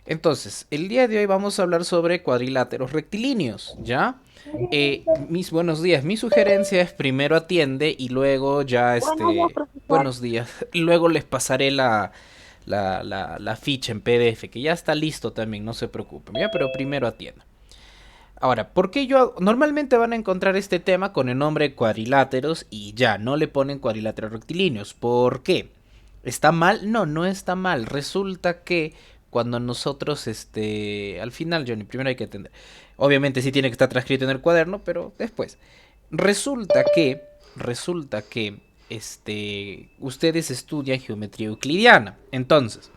Entonces, el día de hoy vamos a hablar sobre cuadriláteros rectilíneos, ¿ya? Mis buenos días. Mi sugerencia es primero atiende y luego ya Buenos días, profesor. buenos días. Luego les pasaré la ficha en PDF, que ya está listo también, no se preocupen, ¿ya? Pero primero atienda. Ahora, ¿por qué normalmente van a encontrar este tema con el nombre de cuadriláteros y ya, no le ponen cuadriláteros rectilíneos? ¿Por qué? ¿Está mal? No, no está mal. Resulta que cuando nosotros, al final, Johnny, primero hay que entender. Obviamente sí tiene que estar transcrito en el cuaderno, pero después. Resulta que, ustedes estudian geometría euclidiana. Entonces,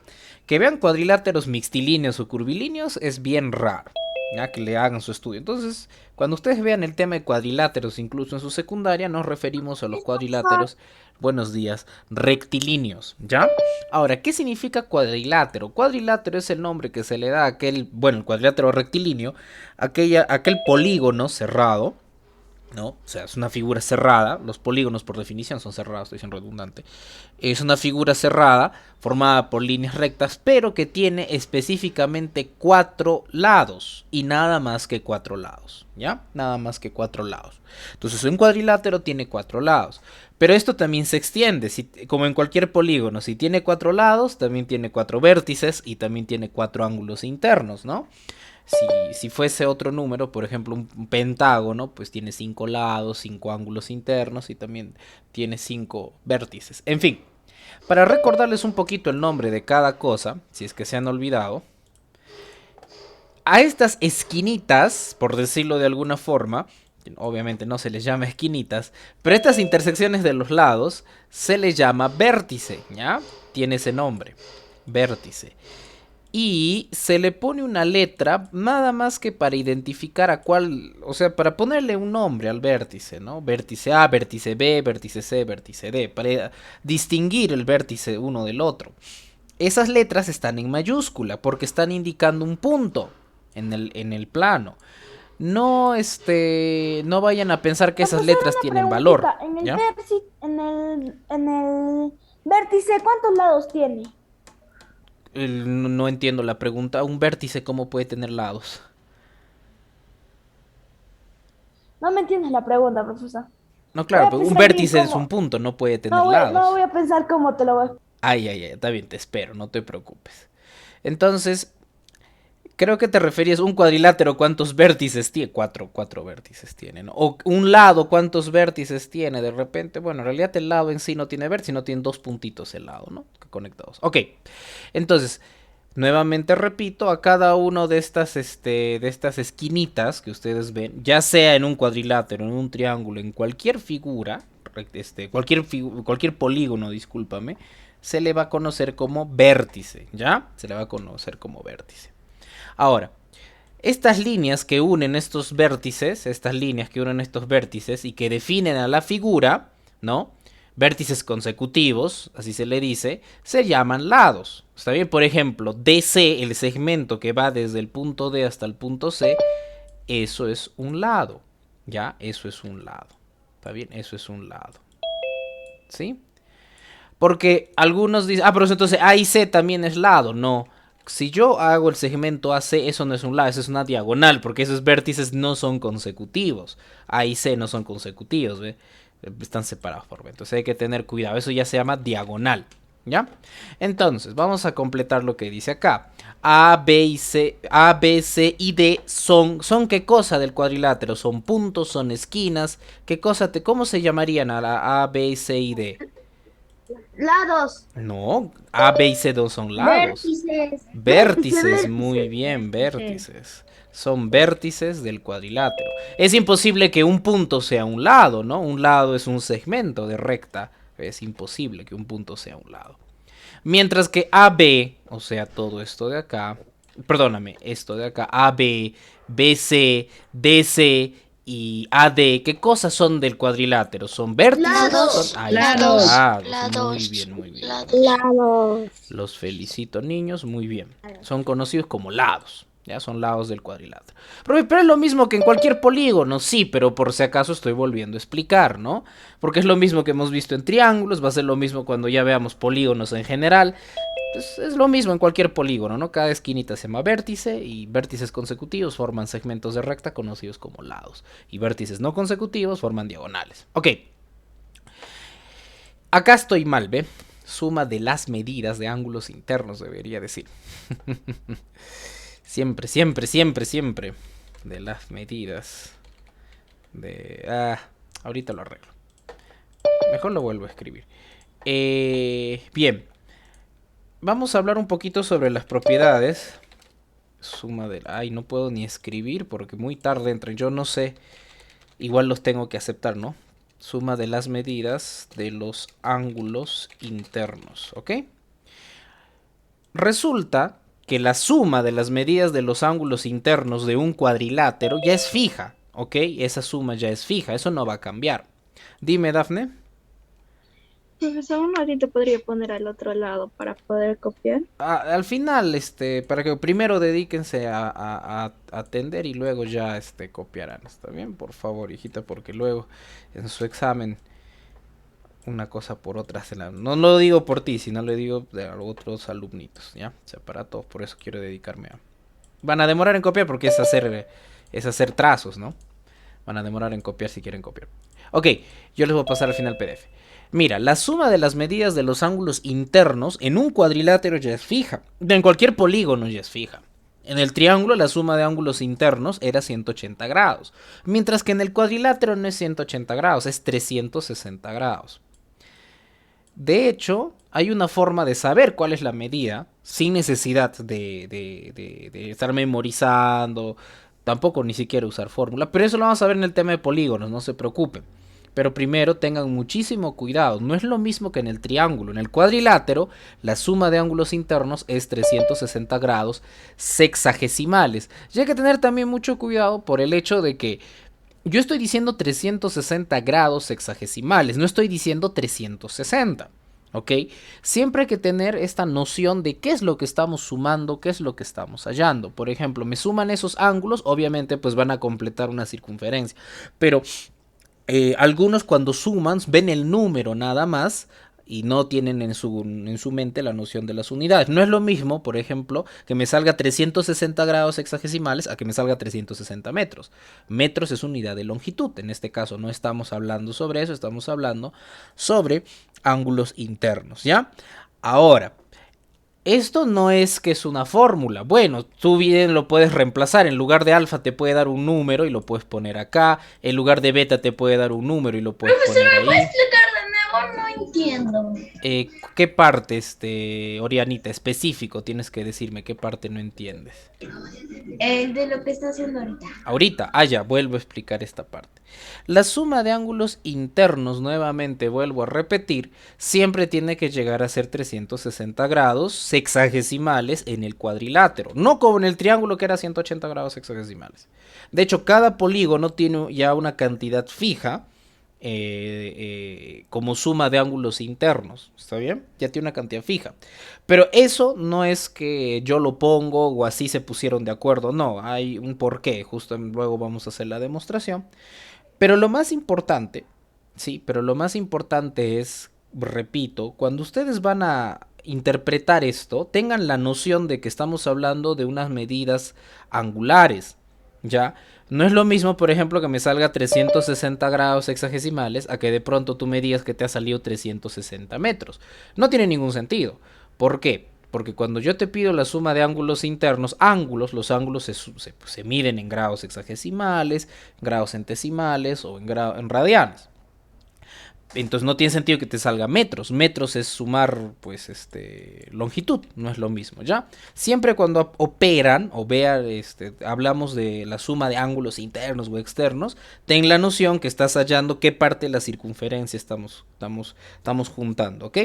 que vean cuadriláteros mixtilíneos o curvilíneos es bien raro, ya que le hagan su estudio. Entonces, cuando ustedes vean el tema de cuadriláteros, incluso en su secundaria, nos referimos a los Sí, profesor. cuadriláteros, buenos días, rectilíneos, ¿ya? Ahora, ¿qué significa cuadrilátero? Cuadrilátero es el nombre que se le da a aquel, bueno, el cuadrilátero rectilíneo, aquel polígono cerrado, ¿no? O sea, es una figura cerrada. Los polígonos, por definición, son cerrados, estoy diciendo redundante. Es una figura cerrada formada por líneas rectas, pero que tiene específicamente cuatro lados y nada más que cuatro lados, ¿ya? Nada más que cuatro lados. Entonces, un cuadrilátero tiene cuatro lados. Pero esto también se extiende, como en cualquier polígono. Si tiene cuatro lados, también tiene cuatro vértices y también tiene cuatro ángulos internos, ¿no? Si fuese otro número, por ejemplo un pentágono, pues tiene cinco lados, cinco ángulos internos y también tiene cinco vértices. En fin, para recordarles un poquito el nombre de cada cosa, si es que se han olvidado, a estas esquinitas, por decirlo de alguna forma, obviamente no se les llama esquinitas, pero estas intersecciones de los lados se les llama vértice, ¿ya? Tiene ese nombre, vértice. Y se le pone una letra nada más que para identificar a cuál, o sea, para ponerle un nombre al vértice, ¿no? Vértice A, vértice B, vértice C, vértice D, para distinguir el vértice uno del otro. Esas letras están en mayúscula porque están indicando un punto en el plano. No, no vayan a pensar que esas Profesor, letras una tienen valor, preguntita. En el ¿ya? vértice, en el vértice, ¿cuántos lados tiene? No entiendo la pregunta. Un vértice, ¿cómo puede tener lados? No me entiendes la pregunta, profesor. No, Voy claro, a pero un pensar bien vértice es un cómo. punto, no puede tener No voy lados. a pensar cómo te lo voy a. Ay, ay, ay, está bien, te espero, no te preocupes. Entonces, creo que te referías a un cuadrilátero, ¿cuántos vértices tiene? Cuatro vértices tiene, ¿no? O un lado, ¿cuántos vértices tiene? De repente, bueno, en realidad el lado en sí no tiene vértices, no tiene dos puntitos el lado, ¿no? Conectados. Ok, entonces, nuevamente repito, a cada uno de estas esquinitas que ustedes ven, ya sea en un cuadrilátero, en un triángulo, en cualquier figura, cualquier polígono, discúlpame, se le va a conocer como vértice, ¿ya? Se le va a conocer como vértice. Ahora, estas líneas que unen estos vértices, estas líneas que unen estos vértices y que definen a la figura, ¿no? Vértices consecutivos, así se le dice, se llaman lados. ¿Está bien? Por ejemplo, DC, el segmento que va desde el punto D hasta el punto C, eso es un lado. ¿Ya? Eso es un lado. ¿Está bien? Eso es un lado. ¿Sí? Porque algunos dicen, pero entonces A y C también es lado. No. Si yo hago el segmento AC, eso no es un lado, eso es una diagonal, porque esos vértices no son consecutivos. A y C no son consecutivos, ¿ve? Están separados por B. Entonces hay que tener cuidado, eso ya se llama diagonal. ¿Ya? Entonces, vamos a completar lo que dice acá. A, B, C y D son ¿qué cosa del cuadrilátero? Son puntos, son esquinas. ¿Cómo se llamarían a la A, B, C y D? Lados. No, A, B y C no son lados. Vértices. Vértices, muy Vértice. bien, Vértice. vértices. Son vértices del cuadrilátero. Es imposible que un punto sea un lado, ¿no? Un lado es un segmento de recta. Es imposible que un punto sea un lado. Mientras que AB, o sea, todo esto de acá, perdóname, esto de acá, AB, BC, DC y AD, ¿qué cosas son del cuadrilátero? ¿Son vértices? Lados. Ahí está, Lados, lados. Muy lados, bien, muy bien. lados. Lados. Los felicito, niños, muy bien. Son conocidos como lados. Ya son lados del cuadrilátero. Pero es lo mismo que en cualquier polígono, sí, pero por si acaso estoy volviendo a explicar, ¿no? Porque es lo mismo que hemos visto en triángulos, va a ser lo mismo cuando ya veamos polígonos en general. Es lo mismo en cualquier polígono, ¿no? Cada esquinita se llama vértice y vértices consecutivos forman segmentos de recta conocidos como lados. Y vértices no consecutivos forman diagonales. Ok, acá estoy mal, ¿ve? Suma de las medidas de ángulos internos, debería decir. Siempre, siempre, siempre, siempre. De las medidas. Ahorita lo arreglo. Mejor lo vuelvo a escribir. Bien. Vamos a hablar un poquito sobre las propiedades. Suma de... Ay, no puedo ni escribir porque muy tarde entran. Yo no sé. Igual los tengo que aceptar, ¿no? Suma de las medidas de los ángulos internos, ¿ok? Resulta que la suma de las medidas de los ángulos internos de un cuadrilátero ya es fija, ¿ok? Esa suma ya es fija, eso no va a cambiar. Dime, Dafne. Profesor, uno ahorita podría poner al otro lado para poder copiar. Al final, para que primero dedíquense a atender y luego ya copiarán. ¿Está bien? Por favor, hijita, porque luego en su examen una cosa por otra no lo digo por ti, sino lo digo de otros alumnitos, ¿ya? O sea, para todos, por eso quiero dedicarme a... Van a demorar en copiar porque es hacer trazos, ¿no? Van a demorar en copiar si quieren copiar. Ok, yo les voy a pasar al final PDF. Mira, la suma de las medidas de los ángulos internos en un cuadrilátero ya es fija. En cualquier polígono ya es fija. En el triángulo la suma de ángulos internos era 180 grados. Mientras que en el cuadrilátero no es 180 grados, es 360 grados. De hecho, hay una forma de saber cuál es la medida sin necesidad de estar memorizando. Tampoco ni siquiera usar fórmula. Pero eso lo vamos a ver en el tema de polígonos, no se preocupen. Pero primero tengan muchísimo cuidado. No es lo mismo que en el triángulo. En el cuadrilátero, la suma de ángulos internos es 360 grados sexagesimales. Y hay que tener también mucho cuidado por el hecho de que yo estoy diciendo 360 grados sexagesimales. No estoy diciendo 360. ¿Ok? Siempre hay que tener esta noción de qué es lo que estamos sumando, qué es lo que estamos hallando. Por ejemplo, me suman esos ángulos, obviamente pues van a completar una circunferencia. Pero algunos cuando suman ven el número nada más y no tienen en su mente la noción de las unidades. No es lo mismo, por ejemplo, que me salga 360 grados sexagesimales a que me salga 360 metros. Metros es unidad de longitud. En este caso no estamos hablando sobre eso, estamos hablando sobre ángulos internos, ¿ya? Ahora, esto no es que es una fórmula. Bueno, tú bien lo puedes reemplazar. En lugar de alfa te puede dar un número y lo puedes poner acá. En lugar de beta te puede dar un número y lo puedes Profesor, poner ¿me puede ahí. explicar de nuevo? No entiendo. ¿Qué parte, Orianita, específico? Tienes que decirme qué parte no entiendes. De lo que está haciendo ahorita. Ahorita, ya, vuelvo a explicar esta parte. La suma de ángulos internos, nuevamente vuelvo a repetir, siempre tiene que llegar a ser 360 grados sexagesimales en el cuadrilátero. No como en el triángulo que era 180 grados sexagesimales. De hecho, cada polígono tiene ya una cantidad fija como suma de ángulos internos, ¿está bien? Ya tiene una cantidad fija. Pero eso no es que yo lo pongo o así se pusieron de acuerdo, no, hay un porqué, justo luego vamos a hacer la demostración. Pero lo más importante, sí, pero lo más importante es, repito, cuando ustedes van a interpretar esto, tengan la noción de que estamos hablando de unas medidas angulares, ¿ya? No es lo mismo, por ejemplo, que me salga 360 grados sexagesimales a que de pronto tú me digas que te ha salido 360 metros. No tiene ningún sentido. ¿Por qué? Porque cuando yo te pido la suma de ángulos internos, los ángulos se miden en grados sexagesimales, grados centesimales o en radianes. Entonces no tiene sentido que te salga metros. Metros es sumar, pues, longitud. No es lo mismo, ¿ya? Siempre cuando operan o vean, hablamos de la suma de ángulos internos o externos, ten la noción que estás hallando qué parte de la circunferencia estamos juntando, ¿ok?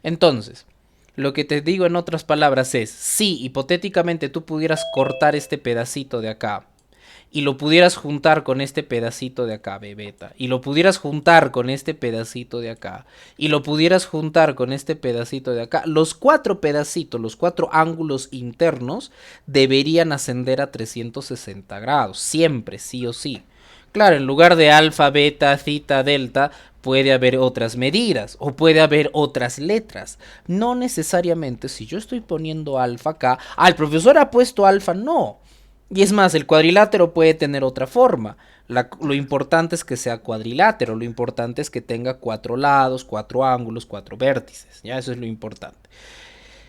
Entonces, lo que te digo en otras palabras es, si hipotéticamente tú pudieras cortar este pedacito de acá, y lo pudieras juntar con este pedacito de acá, bebeta, y lo pudieras juntar con este pedacito de acá, y lo pudieras juntar con este pedacito de acá, los cuatro pedacitos, los cuatro ángulos internos deberían ascender a 360 grados, siempre, sí o sí. Claro, en lugar de alfa, beta, zeta, delta, puede haber otras medidas o puede haber otras letras. No necesariamente si yo estoy poniendo alfa acá, el profesor ha puesto alfa, no. Y es más, el cuadrilátero puede tener otra forma. Lo importante es que sea cuadrilátero, lo importante es que tenga 4 lados, 4 ángulos, 4 vértices. Ya, eso es lo importante.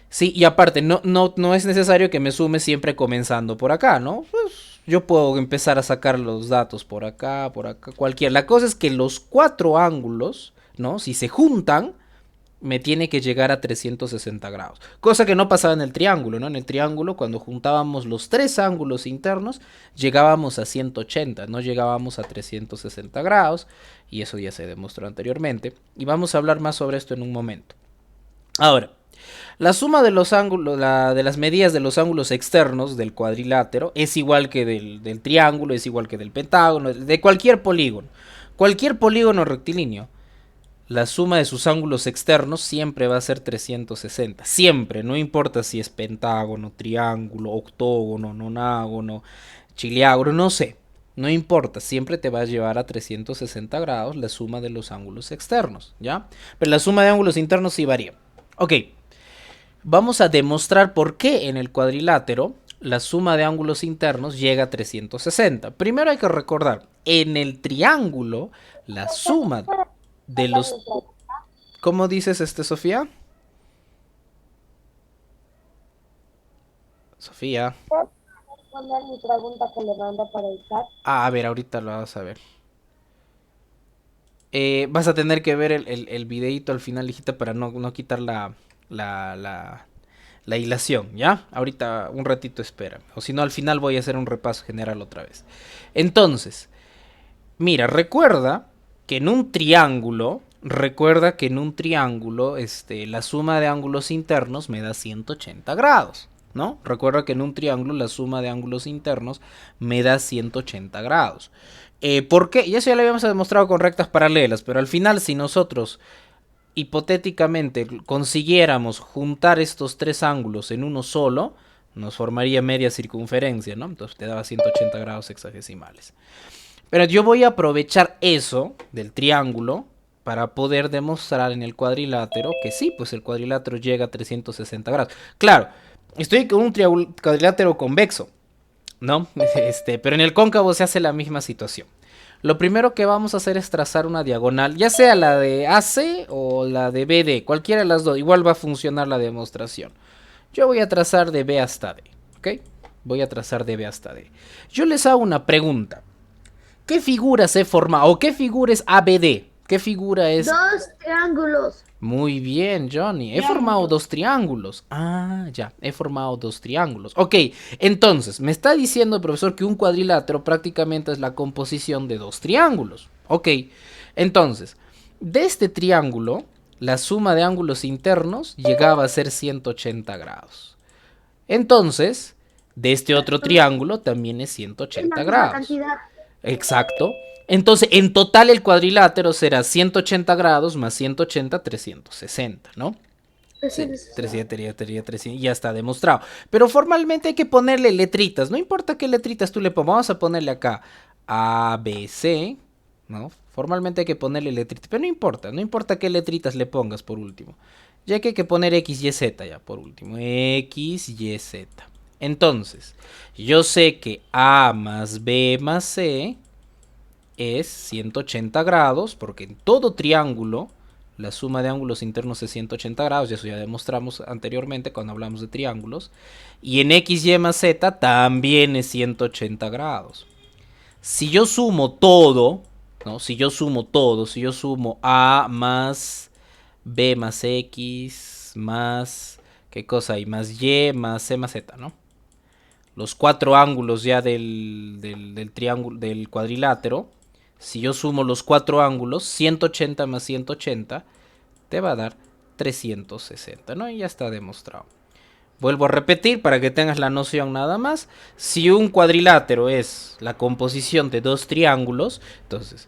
Sí, y aparte, no es necesario que me sume siempre comenzando por acá, ¿no? Pues yo puedo empezar a sacar los datos por acá, cualquiera. La cosa es que los 4 ángulos, ¿no? Si se juntan, me tiene que llegar a 360 grados. Cosa que no pasaba en el triángulo, ¿no? En el triángulo, cuando juntábamos los 3 ángulos internos, llegábamos a 180, no llegábamos a 360 grados. Y eso ya se demostró anteriormente. Y vamos a hablar más sobre esto en un momento. Ahora, la suma de los ángulos, de las medidas de los ángulos externos del cuadrilátero es igual que del triángulo, es igual que del pentágono, de cualquier polígono. Cualquier polígono rectilíneo, la suma de sus ángulos externos siempre va a ser 360. Siempre, no importa si es pentágono, triángulo, octógono, nonágono, chiliágono, no sé. No importa, siempre te va a llevar a 360 grados la suma de los ángulos externos, ¿ya? Pero la suma de ángulos internos sí varía. Ok. Vamos a demostrar por qué en el cuadrilátero la suma de ángulos internos llega a 360. Primero hay que recordar, en el triángulo la suma de los... ¿Cómo dices, Sofía? Sofía. ¿Puedo responder mi pregunta que le mando por el chat? A ver, ahorita lo vas a ver. Vas a tener que ver el videito al final, hijita, para no quitar la hilación, ¿ya? Ahorita un ratito espera. O si no, al final voy a hacer un repaso general otra vez. Entonces, mira, recuerda que en un triángulo, la suma de ángulos internos me da 180 grados, ¿no? Recuerda que en un triángulo la suma de ángulos internos me da 180 grados. ¿Por qué? Y eso ya lo habíamos demostrado con rectas paralelas, pero al final si nosotros hipotéticamente consiguiéramos juntar estos 3 ángulos en uno solo, nos formaría media circunferencia, ¿no? Entonces te daba 180 grados hexagesimales. Pero yo voy a aprovechar eso del triángulo para poder demostrar en el cuadrilátero que sí, pues el cuadrilátero llega a 360 grados. Claro, estoy con un cuadrilátero convexo, ¿no? Pero en el cóncavo se hace la misma situación. Lo primero que vamos a hacer es trazar una diagonal, ya sea la de AC o la de BD, cualquiera de las dos, igual va a funcionar la demostración. Yo voy a trazar de B hasta D, ¿ok? Voy a trazar de B hasta D. Yo les hago una pregunta. ¿Qué figuras he formado? ¿O qué figura es ABD? ¿Qué figura es? 2 triángulos. Muy bien, Johnny. He formado 2 triángulos. Ah, ya. He formado 2 triángulos. Ok, entonces, me está diciendo el profesor que un cuadrilátero prácticamente es la composición de 2 triángulos. Ok, entonces, de este triángulo, la suma de ángulos internos llegaba a ser 180 grados. Entonces, de este otro triángulo también es 180 grados. Exacto. Entonces, en total el cuadrilátero será 180 grados más 180, 360, ¿no? Sí, 300, ya está demostrado. Pero formalmente hay que ponerle letritas. No importa qué letritas tú le pongas. Vamos a ponerle acá A, B, C, ¿no? Formalmente hay que ponerle letritas. Pero no importa qué letritas le pongas por último. Ya que hay que poner X, Y, Z ya por último. X, Y, Z. Entonces, yo sé que A más B más C es 180 grados, porque en todo triángulo la suma de ángulos internos es 180 grados, y eso ya demostramos anteriormente cuando hablamos de triángulos. Y en X, Y más Z también es 180 grados. Si yo sumo todo, ¿no? Si yo sumo A más B más X más... ¿Qué cosa hay? Más Y más C más Z, ¿no? Los 4 ángulos ya del triángulo, del cuadrilátero. Si yo sumo los 4 ángulos, 180 más 180, te va a dar 360, ¿no? Y ya está demostrado. Vuelvo a repetir para que tengas la noción nada más. Si un cuadrilátero es la composición de 2 triángulos, entonces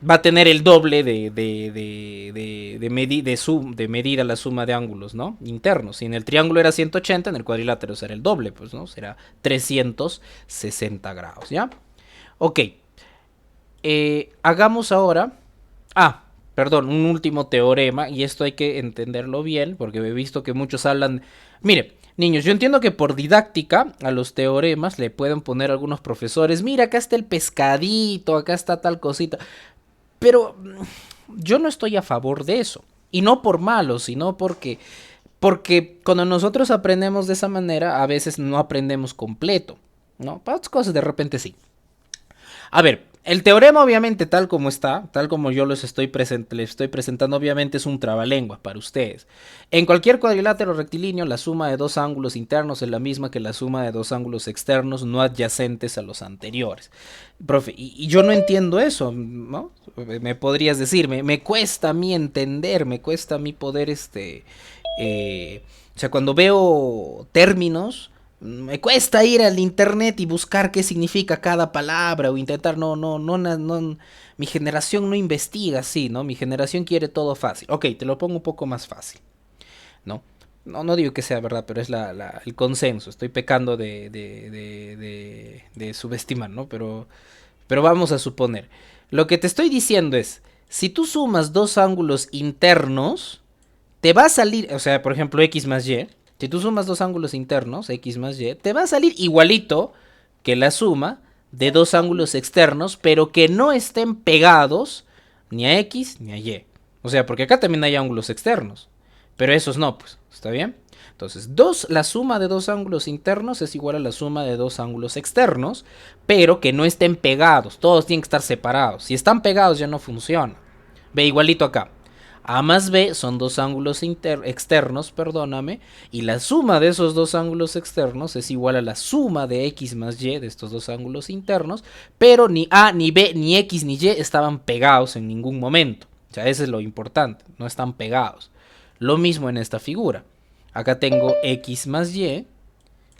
va a tener el doble de medida la suma de ángulos, ¿no? Internos. Si en el triángulo era 180, en el cuadrilátero será el doble, pues, ¿no? Será 360 grados, ¿ya? Ok. Hagamos ahora... perdón, un último teorema, y esto hay que entenderlo bien, porque he visto que muchos hablan... Mire, niños, yo entiendo que por didáctica a los teoremas le pueden poner algunos profesores, mira, acá está el pescadito, acá está tal cosita, pero yo no estoy a favor de eso, y no por malo, sino porque cuando nosotros aprendemos de esa manera, a veces no aprendemos completo, ¿no? Para otras cosas de repente sí. A ver, el teorema obviamente tal como está, tal como yo les estoy presentando, obviamente es un trabalengua para ustedes. En cualquier cuadrilátero rectilíneo, la suma de dos ángulos internos es la misma que la suma de dos ángulos externos no adyacentes a los anteriores. Profe, y yo no entiendo eso, ¿no? Me podrías decir, me cuesta a mí entender, me cuesta a mí poder, o sea, cuando veo términos... Me cuesta ir al internet y buscar qué significa cada palabra o intentar, no, mi generación no investiga así, ¿no? Mi generación quiere todo fácil. Ok, te lo pongo un poco más fácil, ¿no? No digo que sea verdad, pero es el consenso. Estoy pecando de subestimar, ¿no? Pero vamos a suponer. Lo que te estoy diciendo es, si tú sumas dos ángulos internos, te va a salir, o sea, por ejemplo, x más y. Si tú sumas dos ángulos internos, x más y, te va a salir igualito que la suma de dos ángulos externos, pero que no estén pegados ni a x ni a y. O sea, porque acá también hay ángulos externos, pero esos no, pues, ¿está bien? Entonces, la suma de dos ángulos internos es igual a la suma de dos ángulos externos, pero que no estén pegados, todos tienen que estar separados. Si están pegados ya no funciona. Ve, igualito acá. A más B son dos ángulos externos, perdóname, y la suma de esos dos ángulos externos es igual a la suma de x más y de estos dos ángulos internos, pero ni A, ni B, ni x, ni y estaban pegados en ningún momento. O sea, eso es lo importante, no están pegados. Lo mismo en esta figura. Acá tengo x más y,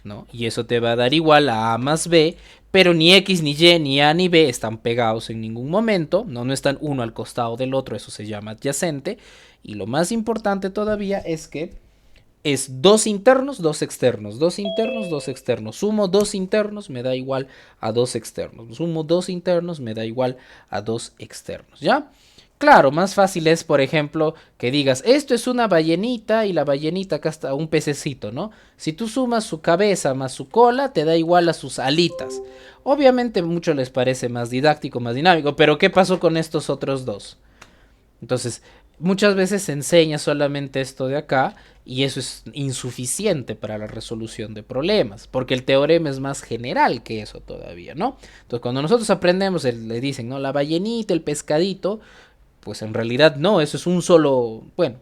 ¿no? Y eso te va a dar igual a más B, pero ni x, ni y, ni a, ni b están pegados en ningún momento, no están uno al costado del otro, eso se llama adyacente. Y lo más importante todavía es que es dos internos, dos externos, dos internos, dos externos. Sumo dos internos, me da igual a dos externos. Sumo dos internos, me da igual a dos externos, ¿ya? Claro, más fácil es, por ejemplo, que digas, esto es una ballenita y la ballenita acá está un pececito, ¿no? Si tú sumas su cabeza más su cola, te da igual a sus alitas. Obviamente mucho les parece más didáctico, más dinámico, pero ¿qué pasó con estos otros dos? Entonces, muchas veces se enseña solamente esto de acá y eso es insuficiente para la resolución de problemas, porque el teorema es más general que eso todavía, ¿no? Entonces, cuando nosotros aprendemos, le dicen, ¿no? La ballenita, el pescadito... Pues en realidad no, eso es un solo, bueno,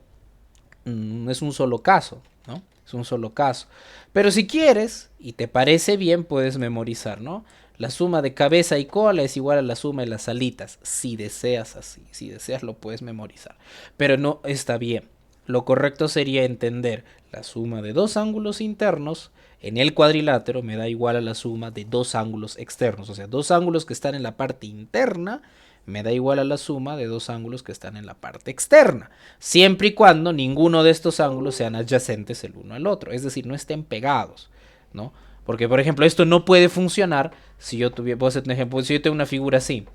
es un solo caso, ¿no? Es un solo caso. Pero si quieres y te parece bien, puedes memorizar, ¿no? La suma de cabeza y cola es igual a la suma de las alitas, si deseas así, si deseas lo puedes memorizar. Pero no está bien. Lo correcto sería entender la suma de dos ángulos internos en el cuadrilátero me da igual a la suma de dos ángulos externos, o sea, dos ángulos que están en la parte interna me da igual a la suma de dos ángulos que están en la parte externa, siempre y cuando ninguno de estos ángulos sean adyacentes el uno al otro, es decir, no estén pegados, ¿no? Porque, por ejemplo, esto no puede funcionar si yo tuviera, puedo hacer un ejemplo, si yo tengo una figura así,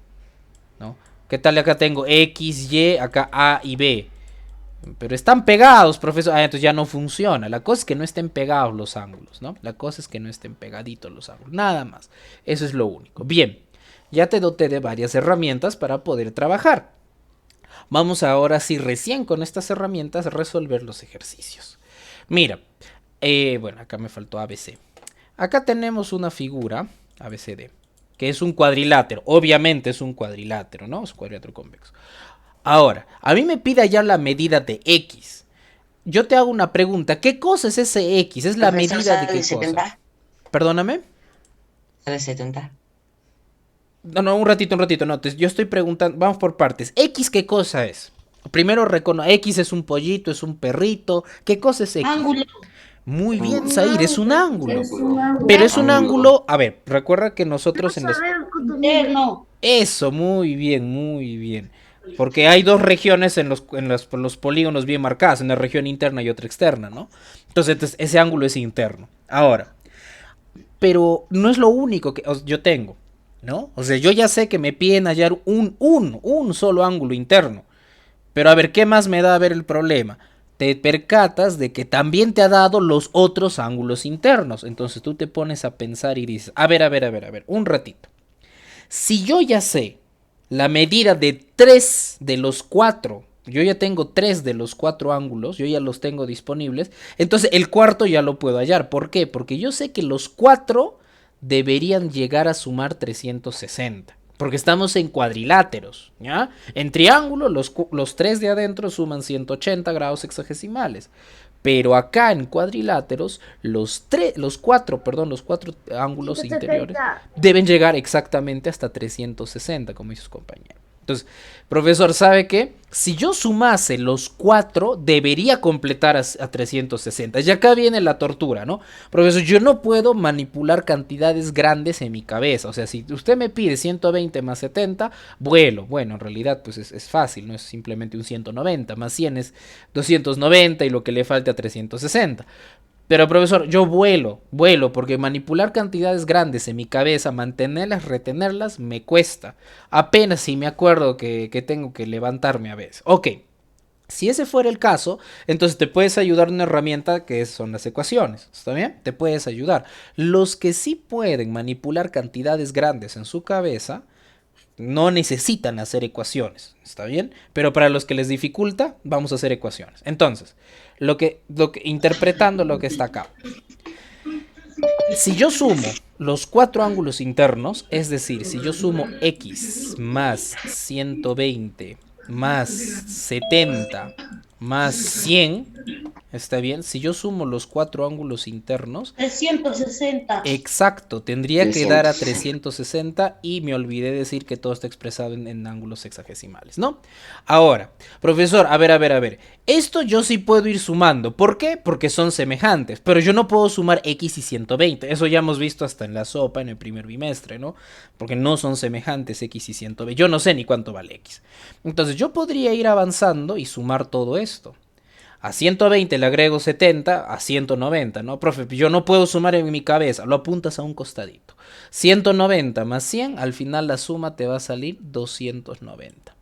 ¿no? ¿Qué tal? Acá tengo X, Y, acá A y B. Pero están pegados, profesor. Entonces ya no funciona. La cosa es que no estén pegados los ángulos, ¿no? La cosa es que no estén pegaditos los ángulos. Nada más. Eso es lo único. Bien. Ya te doté de varias herramientas para poder trabajar. Vamos ahora, sí, recién con estas herramientas, a resolver los ejercicios. Mira. Bueno, acá me faltó ABC. Acá tenemos una figura, ABCD, que es un cuadrilátero. Obviamente es un cuadrilátero, ¿no? Es un cuadrilátero convexo. Ahora, a mí me pide ya la medida de X. Yo te hago una pregunta. ¿Qué cosa es ese X? ¿Es la medida de qué cosa? 70. Perdóname. ¿De 70? No, un ratito. No, yo estoy preguntando. Vamos por partes. ¿X qué cosa es? Primero X es un pollito, es un perrito. ¿Qué cosa es X? Ángulo. Muy bien, Zair, es un ángulo. Pero es un ángulo. A ver, recuerda que nosotros en los... Interno. Eso, muy bien. Porque hay dos regiones en los polígonos bien marcadas, una región interna y otra externa, ¿no? Entonces ese ángulo es interno. Ahora, pero no es lo único que yo tengo. ¿no? O sea, yo ya sé que me piden hallar un solo ángulo interno. Pero a ver, ¿qué más me da a ver el problema? Te percatas de que también te ha dado los otros ángulos internos. Entonces tú te pones a pensar y dices, a ver, un ratito. Si yo ya sé la medida de 3 de los 4, yo ya tengo 3 de los 4 ángulos, yo ya los tengo disponibles, entonces el cuarto ya lo puedo hallar. ¿Por qué? Porque yo sé que los 4 deberían llegar a sumar 360. Porque estamos en cuadriláteros, ¿ya? En triángulo, los 3 de adentro suman 180 grados hexagesimales. Pero acá en cuadriláteros, los 4 ángulos 170. interiores deben llegar exactamente hasta 360, como dice su compañero. Entonces, profesor, ¿sabe qué? Si yo sumase los 4, debería completar a 360. Y acá viene la tortura, ¿no? Profesor, yo no puedo manipular cantidades grandes en mi cabeza. O sea, si usted me pide 120 más 70, vuelo. Bueno, en realidad, pues es fácil, no es simplemente un 190. Más 100 es 290 y lo que le falte a 360. Pero profesor, yo vuelo porque manipular cantidades grandes en mi cabeza, mantenerlas, retenerlas, me cuesta. Apenas si me acuerdo que tengo que levantarme a veces. Ok, si ese fuera el caso, entonces te puedes ayudar una herramienta que son las ecuaciones. ¿Está bien? Te puedes ayudar. Los que sí pueden manipular cantidades grandes en su cabeza, no necesitan hacer ecuaciones, ¿está bien? Pero para los que les dificulta, vamos a hacer ecuaciones. Entonces, interpretando lo que está acá. Si yo sumo los 4 ángulos internos, es decir, si yo sumo x más 120 más 70 más 100, ¿está bien? Si yo sumo los 4 ángulos internos, 360. exacto, tendría que dar a 360 y me olvidé decir que todo está expresado en ángulos sexagesimales, ¿no? Ahora, profesor, a ver, esto yo sí puedo ir sumando. ¿Por qué? Porque son semejantes, pero yo no puedo sumar x y 120, eso ya hemos visto hasta en la sopa en el primer bimestre, ¿no? Porque no son semejantes x y 120, yo no sé ni cuánto vale x. Entonces yo podría ir avanzando y sumar todo esto. A 120 le agrego 70, a 190, ¿no? Profe, yo no puedo sumar en mi cabeza, lo apuntas a un costadito. 190 más 100, al final la suma te va a salir 290.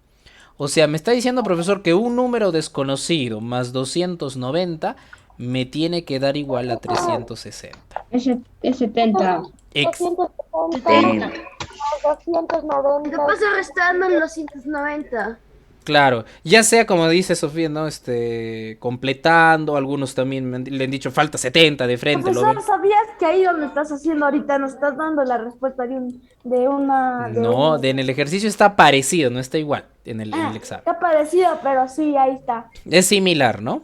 O sea, me está diciendo, profesor, que un número desconocido más 290 me tiene que dar igual a 360. Es 70. 270 70. más 290. ¿Qué pasa restando en los 190? Claro, ya sea como dice Sofía, ¿no? Completando, algunos también le han dicho falta 70 de frente. Profesor, ¿sabías que ahí donde estás haciendo ahorita nos estás dando la respuesta No, en el ejercicio está parecido, no está igual en el examen. Está parecido, pero sí, ahí está. Es similar, ¿no?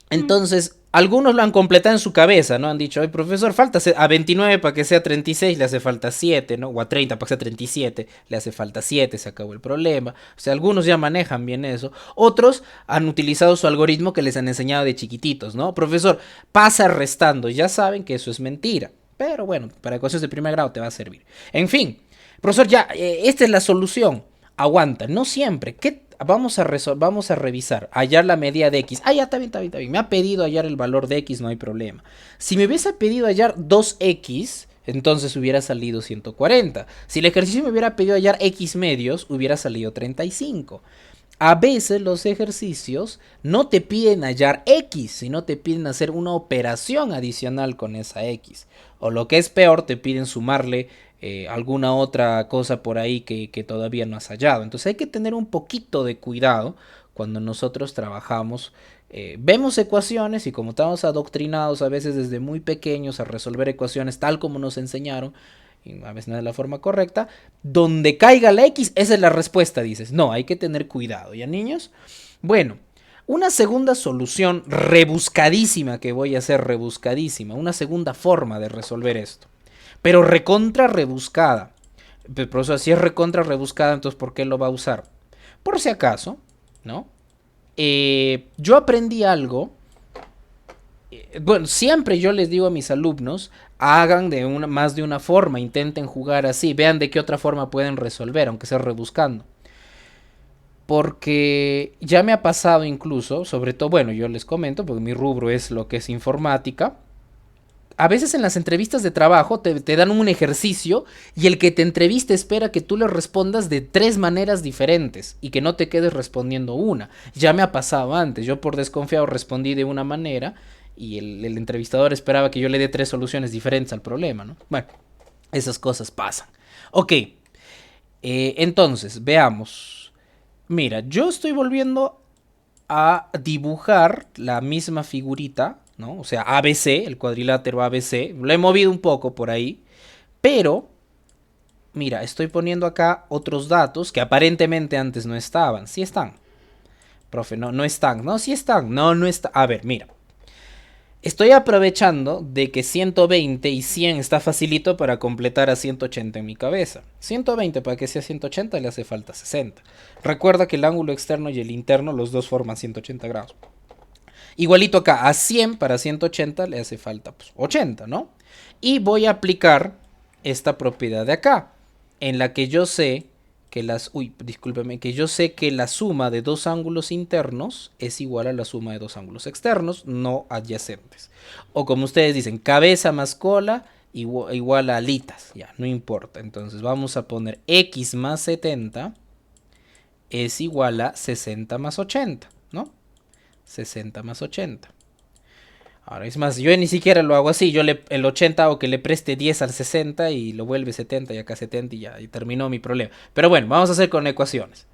Entonces, algunos lo han completado en su cabeza, ¿no? Han dicho, ay, profesor, falta a 29 para que sea 36, le hace falta 7, ¿no? O a 30 para que sea 37, le hace falta 7, se acabó el problema. O sea, algunos ya manejan bien eso. Otros han utilizado su algoritmo que les han enseñado de chiquititos, ¿no? Profesor, pasa restando, ya saben que eso es mentira. Pero bueno, para ecuaciones de primer grado te va a servir. En fin, profesor, ya, esta es la solución. Aguanta, no siempre. Vamos a revisar, hallar la medida de x. Ah, ya, está bien. Me ha pedido hallar el valor de x, no hay problema. Si me hubiese pedido hallar 2x, entonces hubiera salido 140. Si el ejercicio me hubiera pedido hallar x medios, hubiera salido 35. A veces los ejercicios no te piden hallar x, sino te piden hacer una operación adicional con esa x. O lo que es peor, te piden sumarle alguna otra cosa por ahí que todavía no has hallado. Entonces hay que tener un poquito de cuidado cuando nosotros trabajamos. Vemos ecuaciones y como estamos adoctrinados a veces desde muy pequeños a resolver ecuaciones tal como nos enseñaron, y a veces no es la forma correcta, donde caiga la x, esa es la respuesta, dices. No, hay que tener cuidado, ¿ya, niños? Bueno, una segunda solución rebuscadísima que voy a hacer, una segunda forma de resolver esto. Pero recontra rebuscada. Profesor, si es recontra rebuscada, entonces ¿por qué lo va a usar? Por si acaso, ¿no? Yo aprendí algo. Bueno, siempre yo les digo a mis alumnos, hagan más de una forma, intenten jugar así, vean de qué otra forma pueden resolver, aunque sea rebuscando. Porque ya me ha pasado incluso, sobre todo, bueno, yo les comento, porque mi rubro es lo que es informática. a veces en las entrevistas de trabajo te dan un ejercicio y el que te entrevista espera que tú le respondas de 3 maneras diferentes y que no te quedes respondiendo una. Ya me ha pasado antes, yo por desconfiado respondí de una manera y el entrevistador esperaba que yo le dé 3 soluciones diferentes al problema, ¿no? Bueno, esas cosas pasan. Ok, entonces, veamos. Mira, yo estoy volviendo a dibujar la misma figurita, ¿no? O sea, ABC, el cuadrilátero ABC. Lo he movido un poco por ahí. Pero, mira, estoy poniendo acá otros datos que aparentemente antes no estaban. Sí están. Profe, no están. No, sí están. No está. A ver, mira. Estoy aprovechando de que 120 y 100 está facilito para completar a 180 en mi cabeza. 120 para que sea 180 le hace falta 60. Recuerda que el ángulo externo y el interno, los dos forman 180 grados. Igualito acá, a 100 para 180 le hace falta pues, 80, ¿no? Y voy a aplicar esta propiedad de acá, en la que yo sé que que yo sé que la suma de dos ángulos internos es igual a la suma de dos ángulos externos, no adyacentes. O como ustedes dicen, cabeza más cola igual a alitas, ya, no importa. Entonces vamos a poner x más 70 es igual a 60 más 80, ¿no? 60 más 80. Ahora es más, yo ni siquiera lo hago así, el 80 hago que le preste 10 al 60 y lo vuelve 70 y acá 70 y ya, y terminó mi problema. Pero bueno, vamos a hacer con ecuaciones.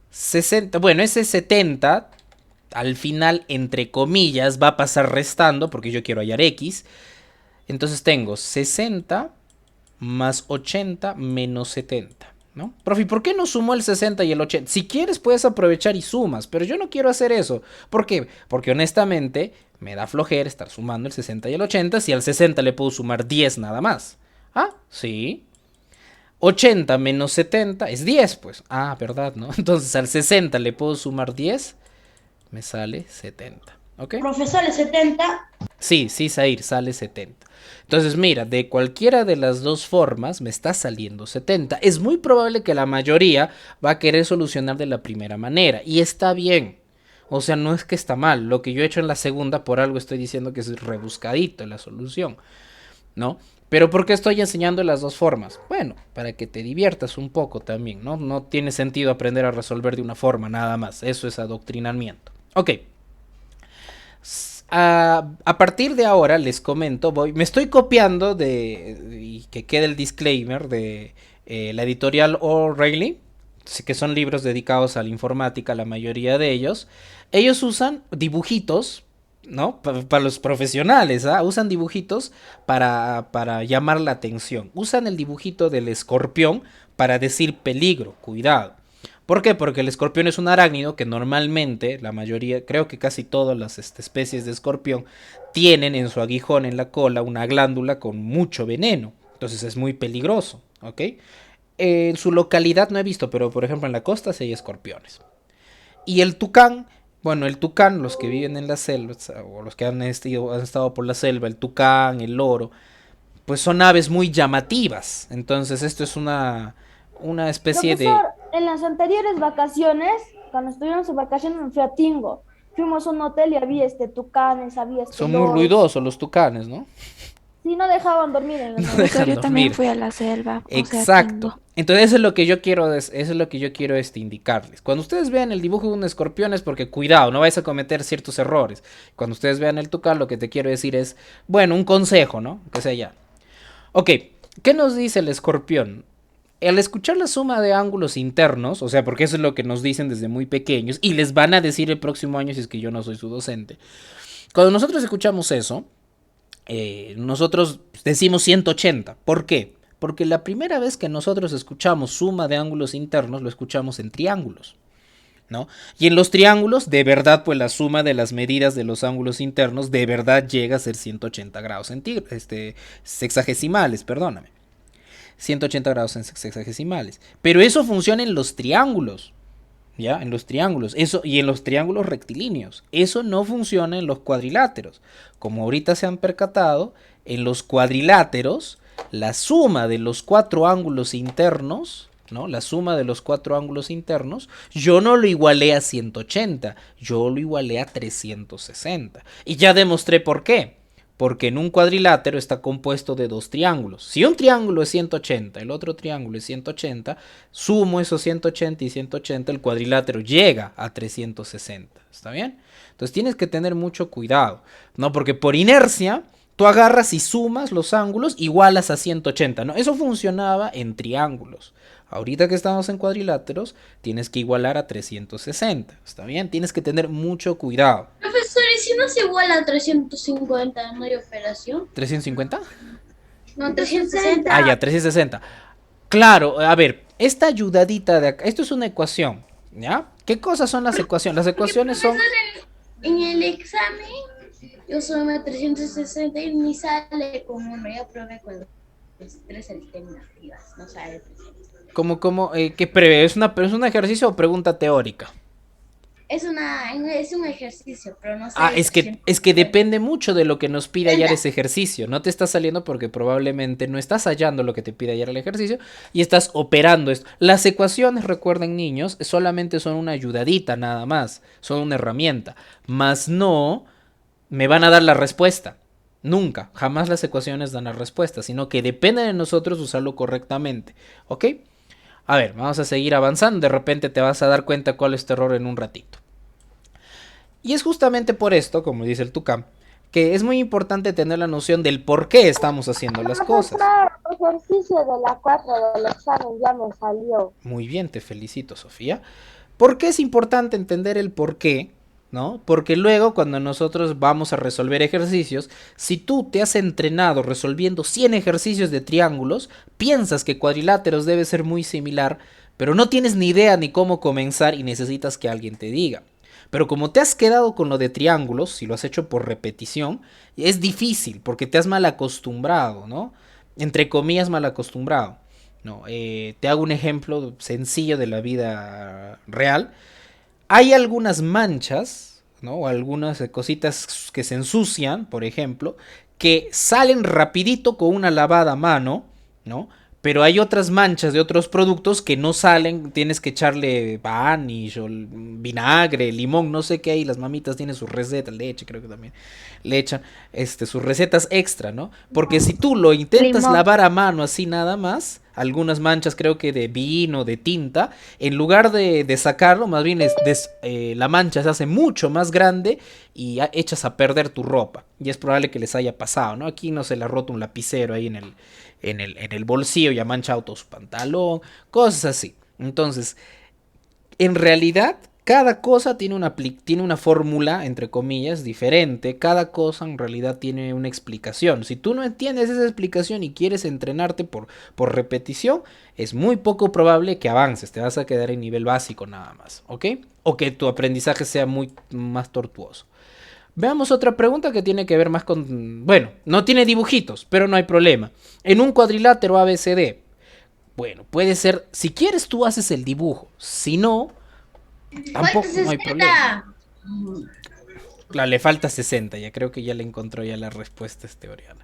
60, bueno, ese 70 al final, entre comillas, va a pasar restando porque yo quiero hallar x. Entonces tengo 60 más 80 menos 70. ¿No? Profe, ¿por qué no sumó el 60 y el 80? Si quieres puedes aprovechar y sumas, pero yo no quiero hacer eso. ¿Por qué? Porque honestamente me da flojera estar sumando el 60 y el 80 si al 60 le puedo sumar 10 nada más. Ah, sí. 80 menos 70 es 10, pues. Ah, ¿verdad, no? Entonces al 60 le puedo sumar 10, me sale 70. ¿Ok? Profe, ¿sale 70? Sí, Zair, sale 70. Entonces, mira, de cualquiera de las dos formas me está saliendo 70. Es muy probable que la mayoría va a querer solucionar de la primera manera. Y está bien. O sea, no es que está mal. Lo que yo he hecho en la segunda, por algo estoy diciendo que es rebuscadito la solución, ¿no? Pero ¿por qué estoy enseñando las dos formas? Bueno, para que te diviertas un poco también, ¿no? No tiene sentido aprender a resolver de una forma nada más. Eso es adoctrinamiento. Ok. A partir de ahora les comento, me estoy copiando y que quede el disclaimer de la editorial O'Reilly, que son libros dedicados a la informática, la mayoría de ellos. Ellos usan dibujitos, ¿no? Para los profesionales, ¿ah? Usan dibujitos para llamar la atención. Usan el dibujito del escorpión para decir peligro, cuidado. ¿Por qué? Porque el escorpión es un arácnido que normalmente, la mayoría, creo que casi todas las especies de escorpión, tienen en su aguijón en la cola una glándula con mucho veneno. Entonces es muy peligroso, ¿ok? En su localidad no he visto, pero por ejemplo en la costa sí hay escorpiones. Y el tucán, bueno, el tucán, los que viven en la selva, o los que han estado por la selva, el tucán, el loro, pues son aves muy llamativas. Entonces esto es una especie Profesor, en las anteriores vacaciones, cuando estuvimos en vacaciones, me fui a Tingo. Fuimos a un hotel y había tucanes, había Son muy ruidosos los tucanes, ¿no? Sí, no dejaban dormir en la No noche. dejan Yo también dormir. fui a la selva. Exacto. Entonces eso es lo que yo quiero indicarles. Cuando ustedes vean el dibujo de un escorpión es porque cuidado, no vais a cometer ciertos errores. Cuando ustedes vean el tucán, lo que te quiero decir es, bueno, un consejo, ¿no? Que sea ya. Ok, ¿qué nos dice el escorpión? Al escuchar la suma de ángulos internos, o sea, porque eso es lo que nos dicen desde muy pequeños, y les van a decir el próximo año si es que yo no soy su docente. Cuando nosotros escuchamos eso, nosotros decimos 180. ¿Por qué? Porque la primera vez que nosotros escuchamos suma de ángulos internos, lo escuchamos en triángulos, ¿no? Y en los triángulos, de verdad, pues la suma de las medidas de los ángulos internos, de verdad llega a ser 180 grados sexagesimales, perdóname. 180 grados en sexagesimales. Pero eso funciona en los triángulos. ¿Ya? En los triángulos. Eso, y en los triángulos rectilíneos. Eso no funciona en los cuadriláteros. Como ahorita se han percatado, en los cuadriláteros, la suma de los cuatro ángulos internos, ¿no? La suma de los cuatro ángulos internos, yo no lo igualé a 180, yo lo igualé a 360. Y ya demostré por qué. Porque en un cuadrilátero está compuesto de dos triángulos. Si un triángulo es 180, el otro triángulo es 180, sumo esos 180 y 180, el cuadrilátero llega a 360. ¿Está bien? Entonces tienes que tener mucho cuidado, ¿no? Porque por inercia tú agarras y sumas los ángulos, igualas a 180, ¿no? Eso funcionaba en triángulos. Ahorita que estamos en cuadriláteros, tienes que igualar a 360. ¿Está bien? Tienes que tener mucho cuidado. Profesor, ¿y si no se iguala a 350, no hay operación? ¿350? No, 360. Ah, ya, 360. Claro, a ver, esta ayudadita de acá, esto es una ecuación, ¿ya? ¿Qué cosas son las ecuaciones? Las ecuaciones son... En el examen, yo sumé 360 y ni sale con uno. Ya probé con las tres alternativas, no sale. ¿Qué prevé? ¿Es un ejercicio o pregunta teórica? Es un ejercicio, pero no sé. Ah, es que depende mucho de lo que nos pide hallar ese ejercicio. No te está saliendo porque probablemente no estás hallando lo que te pide hallar el ejercicio y estás operando esto. Las ecuaciones, recuerden niños, solamente son una ayudadita nada más. Son una herramienta. Más no me van a dar la respuesta. Nunca, jamás las ecuaciones dan la respuesta, sino que depende de nosotros usarlo correctamente. ¿Ok? A ver, vamos a seguir avanzando. De repente te vas a dar cuenta cuál es tu error en un ratito. Y es justamente por esto, como dice el Tucán, que es muy importante tener la noción del por qué estamos haciendo las cosas. El ejercicio de la 4 del examen ya me salió. Muy bien, te felicito, Sofía. ¿Por qué es importante entender el por qué? ¿No? Porque luego cuando nosotros vamos a resolver ejercicios, si tú te has entrenado resolviendo 100 ejercicios de triángulos, piensas que cuadriláteros debe ser muy similar, pero no tienes ni idea ni cómo comenzar y necesitas que alguien te diga. Pero como te has quedado con lo de triángulos, si lo has hecho por repetición, es difícil porque te has mal acostumbrado, ¿no? Entre comillas mal acostumbrado. No, te hago un ejemplo sencillo de la vida real. Hay algunas manchas, ¿no? O algunas cositas que se ensucian, por ejemplo, que salen rapidito con una lavada a mano, ¿no? Pero hay otras manchas de otros productos que no salen, tienes que echarle vanish o vinagre, limón, no sé qué hay, las mamitas tienen sus recetas, leche creo que también le echan sus recetas extra, ¿no? Porque si tú lo intentas lavar a mano así nada más, algunas manchas creo que de vino, de tinta, en lugar de sacarlo, más bien la mancha se hace mucho más grande y echas a perder tu ropa. Y es probable que les haya pasado, ¿no? Aquí no se le ha roto un lapicero ahí en el bolsillo y ha manchado todo su pantalón, cosas así. Entonces, en realidad, cada cosa tiene una fórmula, entre comillas, diferente. Cada cosa en realidad tiene una explicación. Si tú no entiendes esa explicación y quieres entrenarte por repetición, es muy poco probable que avances. Te vas a quedar en nivel básico nada más, ¿ok? O que tu aprendizaje sea más tortuoso. Veamos otra pregunta que tiene que ver más con... Bueno, no tiene dibujitos, pero no hay problema. En un cuadrilátero ABCD, bueno, puede ser... Si quieres tú haces el dibujo. Si no, tampoco no hay problema. Claro, le falta 60. Ya creo que ya le encontró ya la respuesta a Oriana.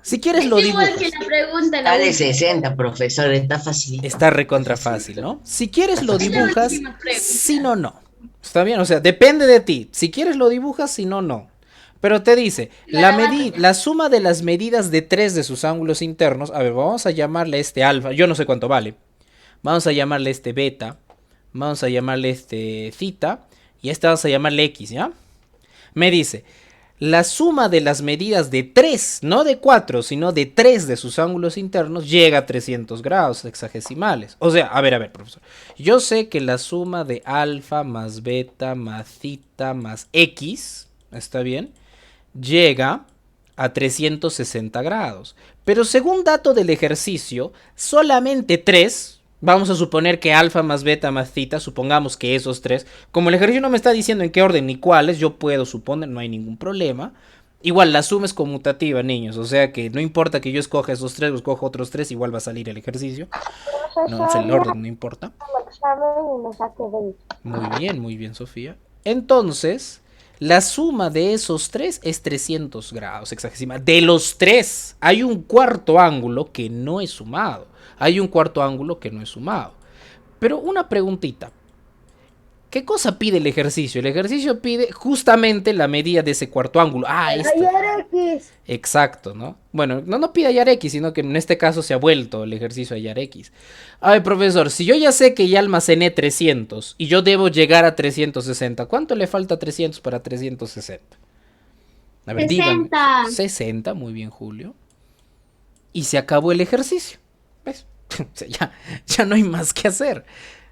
Si quieres lo dibujas. Igual que la pregunta. Está de 60, profesor, está fácil. Está recontra fácil, ¿no? Si quieres lo dibujas, si no, no. Está bien, o sea, depende de ti. Si quieres lo dibujas, si no, no. Pero te dice, la suma de las medidas de 3 de sus ángulos internos, a ver, vamos a llamarle alfa, yo no sé cuánto vale. Vamos a llamarle beta, vamos a llamarle theta, y vamos a llamarle x, ¿ya? Me dice, la suma de las medidas de 3, no de 4, sino de 3 de sus ángulos internos llega a 300 grados hexagesimales. O sea, a ver, profesor. Yo sé que la suma de alfa más beta más theta más x, ¿está bien? Llega a 360 grados. Pero según dato del ejercicio, solamente 3... Vamos a suponer que alfa más beta más theta, supongamos que esos 3, como el ejercicio no me está diciendo en qué orden ni cuáles, yo puedo suponer, no hay ningún problema. Igual la suma es conmutativa, niños, o sea que no importa que yo escoja esos 3 o escoja otros 3, igual va a salir el ejercicio. No, el orden no importa. Muy bien, Sofía. Entonces, la suma de esos 3 es 300 grados hexagesimal. De los 3, hay un cuarto ángulo que no es sumado. Hay un cuarto ángulo que no es sumado. Pero una preguntita. ¿Qué cosa pide el ejercicio? El ejercicio pide justamente la medida de ese cuarto ángulo. Ah, esto. Hallar X. Exacto, ¿no? Bueno, no pide hallar X, sino que en este caso se ha vuelto el ejercicio a hallar X. A ver, profesor, si yo ya sé que ya almacené 300 y yo debo llegar a 360, ¿cuánto le falta a 300 para 360? A ver, dígame. 60. 60, muy bien, Julio. Y se acabó el ejercicio. ¿Ves? O sea, ya no hay más que hacer.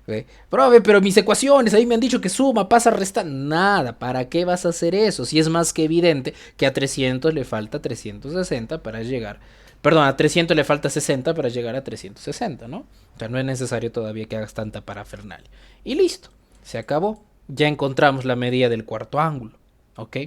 ¿Ve? Profe, pero mis ecuaciones, ahí me han dicho que suma, pasa, resta. Nada, ¿para qué vas a hacer eso? Si es más que evidente que a 300 le falta 360 para llegar. Perdón, a 300 le falta 60 para llegar a 360, ¿no? O sea, no es necesario todavía que hagas tanta parafernalia. Y listo, se acabó. Ya encontramos la medida del cuarto ángulo. ¿Ok?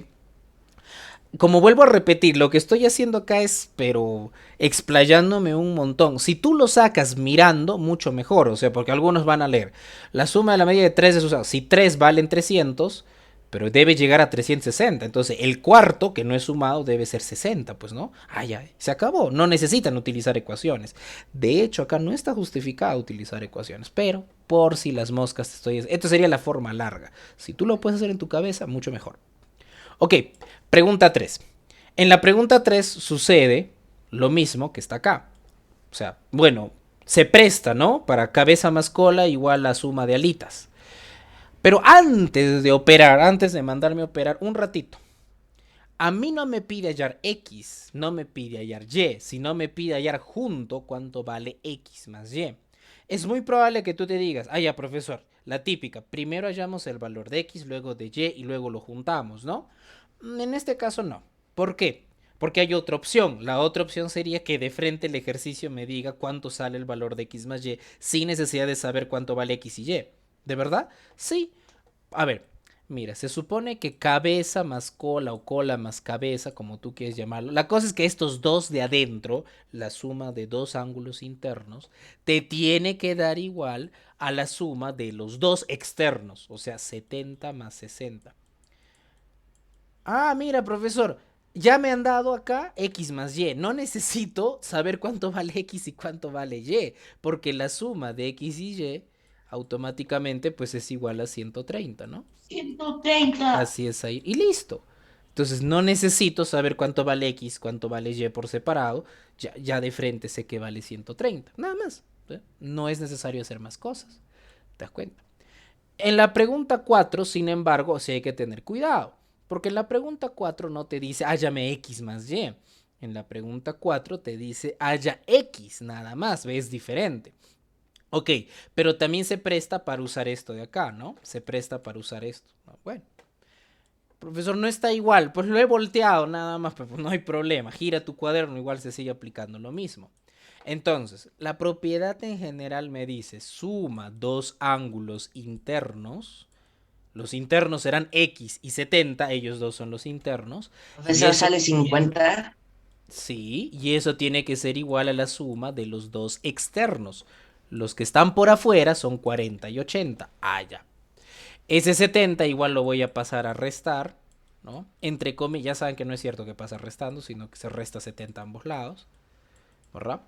Como vuelvo a repetir, lo que estoy haciendo acá es, pero explayándome un montón. Si tú lo sacas mirando, mucho mejor. O sea, porque algunos van a leer la suma de la medida de 3 es usada. Si 3 valen 300, pero debe llegar a 360. Entonces, el cuarto, que no es sumado, debe ser 60, pues, ¿no? Ah, ya, se acabó. No necesitan utilizar ecuaciones. De hecho, acá no está justificado utilizar ecuaciones, pero por si las moscas te estoy... Esto sería la forma larga. Si tú lo puedes hacer en tu cabeza, mucho mejor. Ok, pregunta 3. En la pregunta 3 sucede lo mismo que está acá. O sea, bueno, se presta, ¿no? Para cabeza más cola igual la suma de alitas. Pero antes de operar, antes de mandarme a operar, un ratito. A mí no me pide hallar X, no me pide hallar Y, sino me pide hallar junto cuánto vale X más Y. Es muy probable que tú te digas, ah, ya, profesor, la típica, primero hallamos el valor de X, luego de Y y luego lo juntamos, ¿no? En este caso no. ¿Por qué? Porque hay otra opción. La otra opción sería que de frente el ejercicio me diga cuánto sale el valor de X más Y sin necesidad de saber cuánto vale X y Y. ¿De verdad? Sí. A ver, mira, se supone que cabeza más cola o cola más cabeza, como tú quieres llamarlo. La cosa es que estos dos de adentro, la suma de dos ángulos internos, te tiene que dar igual a la suma de los dos externos, o sea, 70 más 60. Ah, mira, profesor, ya me han dado acá X más Y. No necesito saber cuánto vale X y cuánto vale Y, porque la suma de X y Y automáticamente pues es igual a 130, ¿no? 130. Así es ahí. Y listo. Entonces no necesito saber cuánto vale X, cuánto vale Y por separado. Ya de frente sé que vale 130. Nada más. ¿Sí? No es necesario hacer más cosas. ¿Te das cuenta? En la pregunta 4, sin embargo, sí hay que tener cuidado. Porque en la pregunta 4 no te dice hállame X más Y. En la pregunta 4 te dice haya X, nada más. ¿Ves? Diferente. Ok, pero también se presta para usar esto de acá, ¿no? Se presta para usar esto. Bueno, profesor, no está igual. Pues lo he volteado nada más, pero no hay problema. Gira tu cuaderno, igual se sigue aplicando lo mismo. Entonces, la propiedad en general me dice suma dos ángulos internos. Los internos serán X y 70, ellos dos son los internos. Profesor, sale 50. Sí, y eso tiene que ser igual a la suma de los dos externos. Los que están por afuera son 40 y 80. Ah, ya. Ese 70 igual lo voy a pasar a restar, ¿no? Entre comillas, ya saben que no es cierto que pasa restando, sino que se resta 70 a ambos lados, ¿verdad?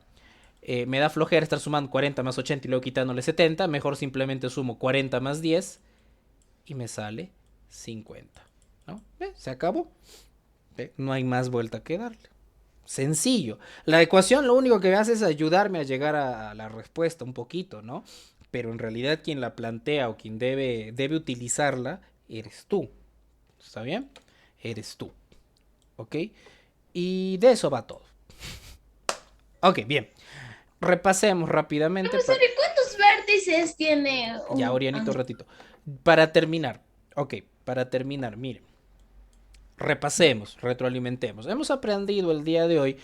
Me da flojera estar sumando 40 más 80 y luego quitándole 70. Mejor simplemente sumo 40 más 10 y me sale 50, ¿no? Se acabó. No hay más vuelta que darle. Sencillo. La ecuación lo único que hace es ayudarme a llegar a la respuesta un poquito, ¿no? Pero en realidad quien la plantea o quien debe utilizarla eres tú. ¿Está bien? Eres tú. ¿Ok? Y de eso va todo. Ok, bien. Repasemos rápidamente. Profesor, ¿y cuántos vértices tiene? Ya, Orianito, ratito. Para terminar. Ok, para terminar, miren. Repasemos, retroalimentemos. Hemos aprendido el día de hoy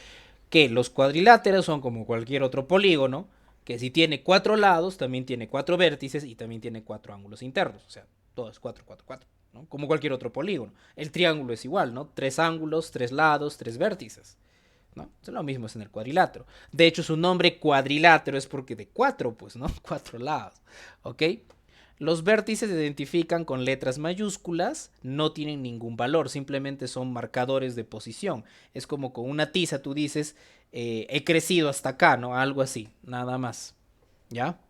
que los cuadriláteros son como cualquier otro polígono, que si tiene 4 lados, también tiene 4 vértices y también tiene 4 ángulos internos. O sea, todo es 4, 4, 4, ¿no? Como cualquier otro polígono. El triángulo es igual, ¿no? 3 ángulos, 3 lados, 3 vértices, ¿no? Es lo mismo es en el cuadrilátero. De hecho, su nombre cuadrilátero es porque de 4, pues, ¿no? 4 lados, ¿ok? Los vértices se identifican con letras mayúsculas, no tienen ningún valor, simplemente son marcadores de posición. Es como con una tiza tú dices, he crecido hasta acá, ¿no? Algo así, nada más, ¿ya?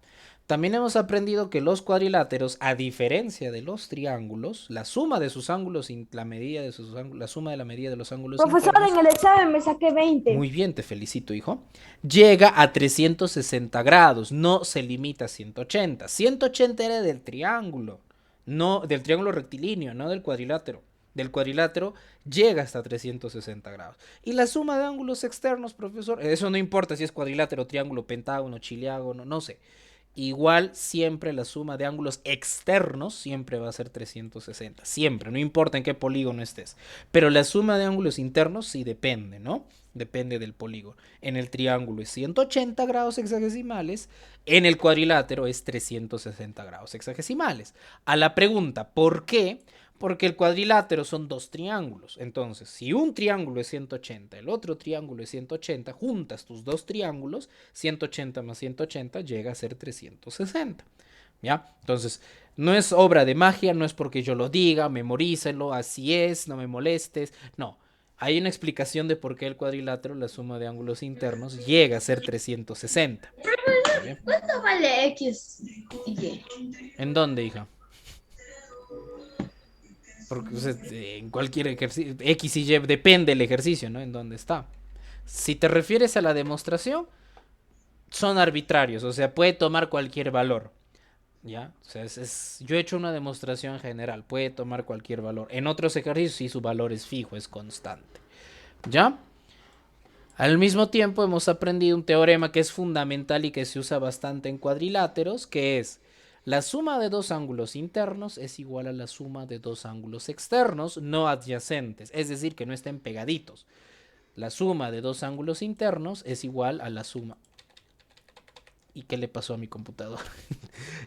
También hemos aprendido que los cuadriláteros, a diferencia de los triángulos, la suma de sus ángulos, la medida de sus ángulos, la suma de la medida de los ángulos Profesor, internos, en el examen me saqué 20. muy bien, te felicito, hijo, llega a 360 grados, no se limita a 180. 180 era del triángulo, no del triángulo rectilíneo, no del cuadrilátero. Del cuadrilátero llega hasta 360 grados. Y la suma de ángulos externos, profesor, eso no importa si es cuadrilátero, triángulo, pentágono, chiliágono, no sé. Igual siempre la suma de ángulos externos siempre va a ser 360. Siempre, no importa en qué polígono estés. Pero la suma de ángulos internos sí depende, ¿no? Depende del polígono. En el triángulo es 180 grados hexagesimales. En el cuadrilátero es 360 grados hexagesimales. A la pregunta, ¿por qué? Porque el cuadrilátero son dos triángulos. Entonces, si un triángulo es 180, el otro triángulo es 180, juntas tus dos triángulos, 180 más 180 llega a ser 360. ¿Ya? Entonces, no es obra de magia, no es porque yo lo diga, memorícelo, así es, no me molestes. No, hay una explicación de por qué el cuadrilátero, la suma de ángulos internos, llega a ser 360. ¿Bien? ¿Cuánto vale X y Y? ¿En dónde, hija? Porque o sea, en cualquier ejercicio, X y Y depende del ejercicio, ¿no? En dónde está. Si te refieres a la demostración, son arbitrarios, o sea, puede tomar cualquier valor. ¿Ya? O sea, yo he hecho una demostración general, puede tomar cualquier valor. En otros ejercicios sí su valor es fijo, es constante. ¿Ya? Al mismo tiempo hemos aprendido un teorema que es fundamental y que se usa bastante en cuadriláteros, que es: la suma de dos ángulos internos es igual a la suma de dos ángulos externos no adyacentes, es decir, que no estén pegaditos. La suma de dos ángulos internos es igual a la suma. ¿Y qué le pasó a mi computador?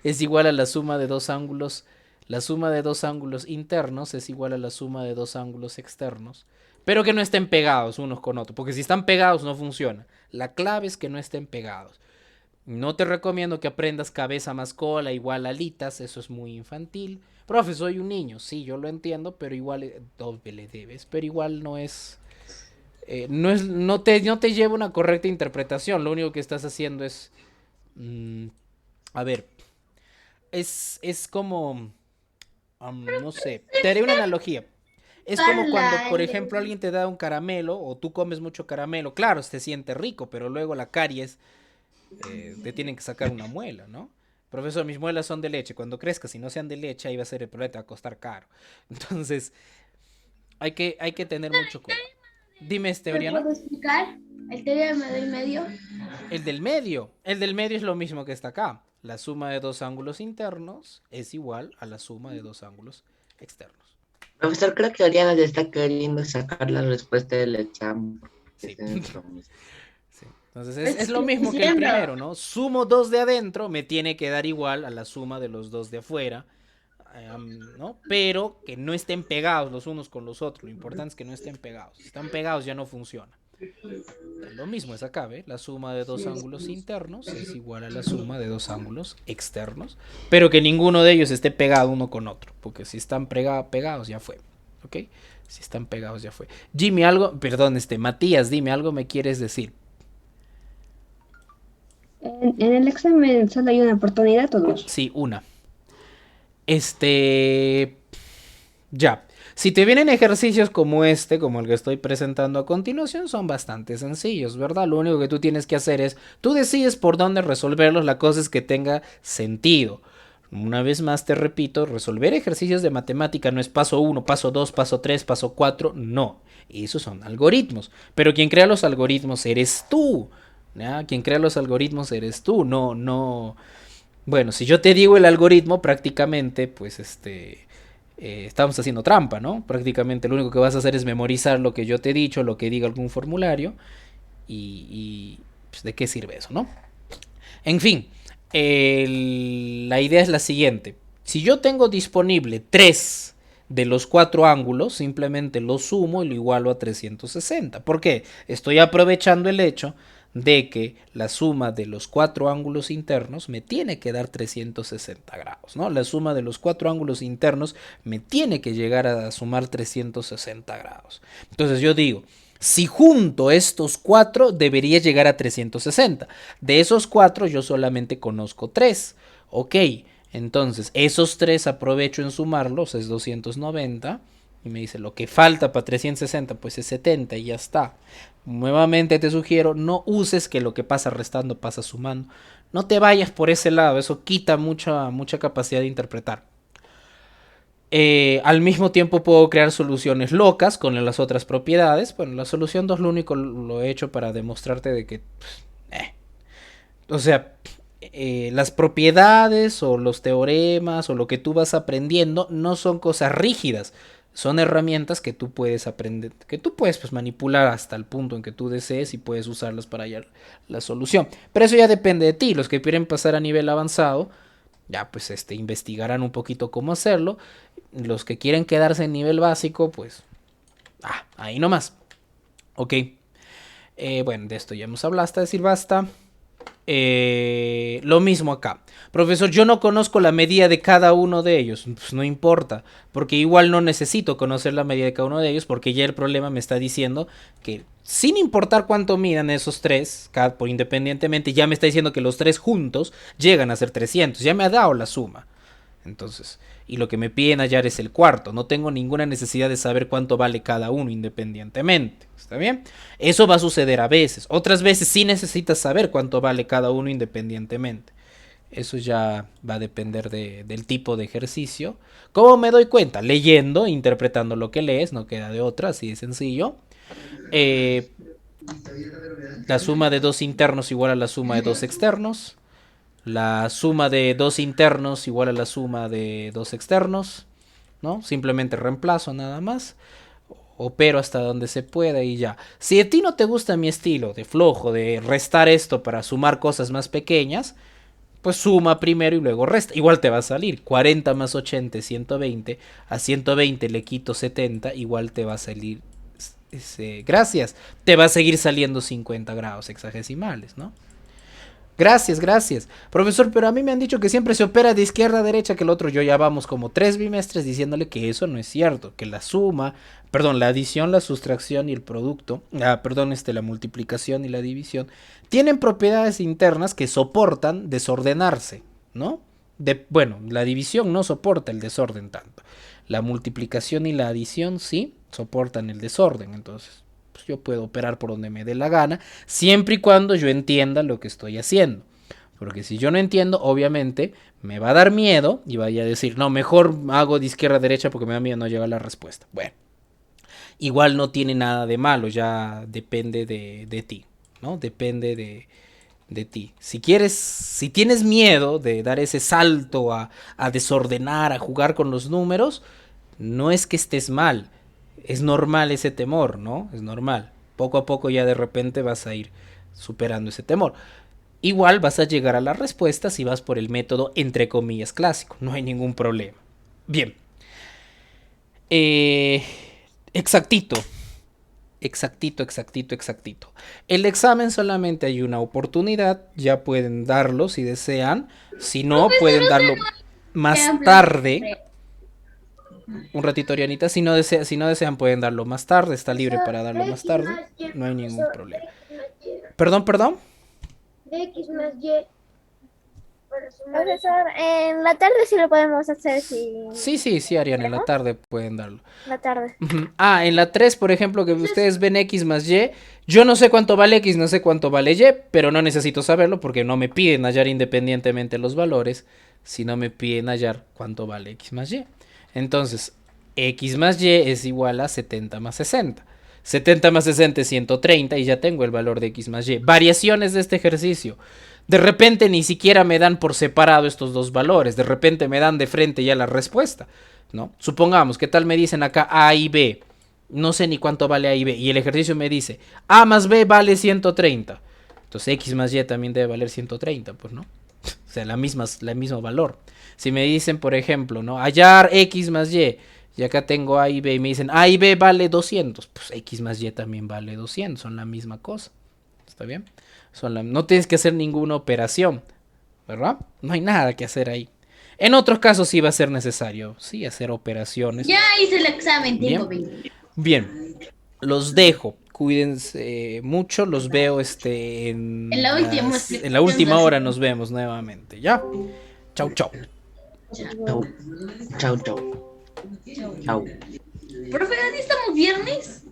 Es igual a la suma de dos ángulos. La suma de dos ángulos internos es igual a la suma de dos ángulos externos, pero que no estén pegados unos con otros, porque si están pegados no funciona. La clave es que no estén pegados. No te recomiendo que aprendas cabeza más cola igual alitas, eso es muy infantil. Profe, soy un niño, sí, yo lo entiendo, pero igual doble le debes, pero igual no es, no te lleva una correcta interpretación. Lo único que estás haciendo es, a ver, es como, no sé, te haré una analogía. Es como cuando, por ejemplo, alguien te da un caramelo o tú comes mucho caramelo. Claro, se siente rico, pero luego la caries te tienen que sacar una muela, ¿no? Profesor, mis muelas son de leche. Cuando crezca, si no sean de leche, ahí va a ser el problema, te va a costar caro. Entonces, hay que tener mucho cuidado. Dime, ¿Me Oriana. puedo explicar el teorema del medio? El del medio. El del medio es lo mismo que está acá. La suma de dos ángulos internos es igual a la suma de dos ángulos externos. Profesor, creo que Oriana ya está queriendo sacar la respuesta del examen. Sí. Es lo mismo. Sí. Entonces es lo mismo que el primero, ¿no? Sumo dos de adentro, me tiene que dar igual a la suma de los dos de afuera, ¿no? Pero que no estén pegados los unos con los otros. Lo importante es que no estén pegados. Si están pegados ya no funciona. Lo mismo es acá, ¿ve? La suma de dos ángulos internos es igual a la suma de dos ángulos externos, pero que ninguno de ellos esté pegado uno con otro, porque si están pegados ya fue, ¿ok? Si están pegados ya fue. Jimmy, Matías, dime, ¿algo me quieres decir? En el examen solo hay una oportunidad o dos. Sí, una. Ya. Si te vienen ejercicios como este, como el que estoy presentando a continuación, son bastante sencillos, ¿verdad? Lo único que tú tienes que hacer es, tú decides por dónde resolverlos, la cosa es que tenga sentido. Una vez más te repito, resolver ejercicios de matemática no es paso 1, paso 2, paso 3, paso 4, no. Esos son algoritmos, pero quien crea los algoritmos eres tú, ¿ya? Quien crea los algoritmos eres tú, no. Bueno, si yo te digo el algoritmo, prácticamente, pues estamos haciendo trampa, ¿no? Prácticamente lo único que vas a hacer es memorizar lo que yo te he dicho, lo que diga algún formulario, y pues, ¿de qué sirve eso, no? En fin, la idea es la siguiente. Si yo tengo disponible 3 de los 4 ángulos, simplemente los sumo y lo igualo a 360. ¿Por qué? Estoy aprovechando el hecho de que la suma de los 4 ángulos internos me tiene que dar 360 grados, ¿no? La suma de los 4 ángulos internos me tiene que llegar a sumar 360 grados. Entonces yo digo, si junto estos 4 debería llegar a 360. De esos 4 yo solamente conozco 3. Ok, entonces esos 3 aprovecho en sumarlos, es 290. Y me dice, lo que falta para 360, pues es 70 y ya está. Nuevamente te sugiero, no uses que lo que pasa restando pasa sumando. No te vayas por ese lado, eso quita mucha capacidad de interpretar. Al mismo tiempo puedo crear soluciones locas con las otras propiedades. Bueno, la solución 2 lo único lo he hecho para demostrarte de que... O sea, las propiedades o los teoremas o lo que tú vas aprendiendo no son cosas rígidas. Son herramientas que tú puedes aprender, que tú puedes pues, manipular hasta el punto en que tú desees y puedes usarlas para hallar la solución. Pero eso ya depende de ti. Los que quieren pasar a nivel avanzado, ya pues investigarán un poquito cómo hacerlo. Los que quieren quedarse en nivel básico, pues ahí nomás. Ok. Bueno, de esto ya hemos hablado hasta decir basta. Lo mismo acá. Profesor, yo no conozco la medida de cada uno de ellos. Pues no importa, porque igual no necesito conocer la medida de cada uno de ellos, porque ya el problema me está diciendo que sin importar cuánto midan esos 3, por independientemente, ya me está diciendo que los 3 juntos llegan a ser 300. Ya me ha dado la suma. Entonces, y lo que me piden hallar es el cuarto. No tengo ninguna necesidad de saber cuánto vale cada uno independientemente. ¿Está bien? Eso va a suceder a veces. Otras veces sí necesitas saber cuánto vale cada uno independientemente. Eso ya va a depender del tipo de ejercicio. ¿Cómo me doy cuenta? Leyendo, interpretando lo que lees. No queda de otra, así de sencillo. La suma de 2 internos igual a la suma de 2 externos. La suma de 2 internos igual a la suma de 2 externos, ¿no? Simplemente reemplazo nada más. Opero hasta donde se pueda y ya. Si a ti no te gusta mi estilo de flojo, de restar esto para sumar cosas más pequeñas, pues suma primero y luego resta. Igual te va a salir 40 más 80 es 120. A 120 le quito 70, igual te va a salir... gracias. Te va a seguir saliendo 50 grados hexagesimales, ¿no? Gracias. Profesor, pero a mí me han dicho que siempre se opera de izquierda a derecha que el otro. Yo ya vamos como 3 bimestres diciéndole que eso no es cierto. Que la suma, la adición, la sustracción y el producto, la multiplicación y la división, tienen propiedades internas que soportan desordenarse, ¿no? La división no soporta el desorden tanto. La multiplicación y la adición sí soportan el desorden, entonces... yo puedo operar por donde me dé la gana, siempre y cuando yo entienda lo que estoy haciendo. Porque si yo no entiendo, obviamente me va a dar miedo y vaya a decir, no, mejor hago de izquierda a derecha porque me da miedo no llegar a la respuesta. Bueno, igual no tiene nada de malo, ya depende de ti, ¿no? Depende de ti. Si tienes miedo de dar ese salto a desordenar, a jugar con los números, no es que estés mal. Es normal ese temor, ¿no? Es normal. Poco a poco ya de repente vas a ir superando ese temor. Igual vas a llegar a la respuesta si vas por el método entre comillas clásico. No hay ningún problema. Bien. Exactito. El examen solamente hay una oportunidad. Ya pueden darlo si desean. Si no, pueden darlo más tarde. Un ratito, Orianita. Si no desean, pueden darlo más tarde. Está libre para darlo más tarde. No hay ningún problema. Perdón. De X más Y. Profesor, en la tarde sí lo podemos hacer. Sí, Ariana, en la tarde pueden darlo. La tarde. En la 3, por ejemplo, que ustedes ven X más Y. Yo no sé cuánto vale X, no sé cuánto vale Y, pero no necesito saberlo porque no me piden hallar independientemente los valores, sino me piden hallar cuánto vale X más Y. Entonces, X más Y es igual a 70 más 60. 70 más 60 es 130 y ya tengo el valor de X más Y. Variaciones de este ejercicio. De repente ni siquiera me dan por separado estos dos valores. De repente me dan de frente ya la respuesta, ¿no? Supongamos, ¿qué tal me dicen acá A y B? No sé ni cuánto vale A y B. Y el ejercicio me dice, A más B vale 130. Entonces X más Y también debe valer 130, pues, ¿no? O sea, el mismo valor. Si me dicen, por ejemplo, ¿no? Hallar X más Y. Y acá tengo A y B y me dicen A y B vale 200. Pues X más Y también vale 200. Son la misma cosa. ¿Está bien? No tienes que hacer ninguna operación, ¿verdad? No hay nada que hacer ahí. En otros casos sí va a ser necesario, sí, hacer operaciones. Ya hice el examen, tiempo 20. Bien, los dejo. Cuídense mucho. Los veo en la última hora. Nos vemos nuevamente, ¿ya? Chau, chau. Chau. Chau, chau. Chau. Profe, ¿ya estamos viernes?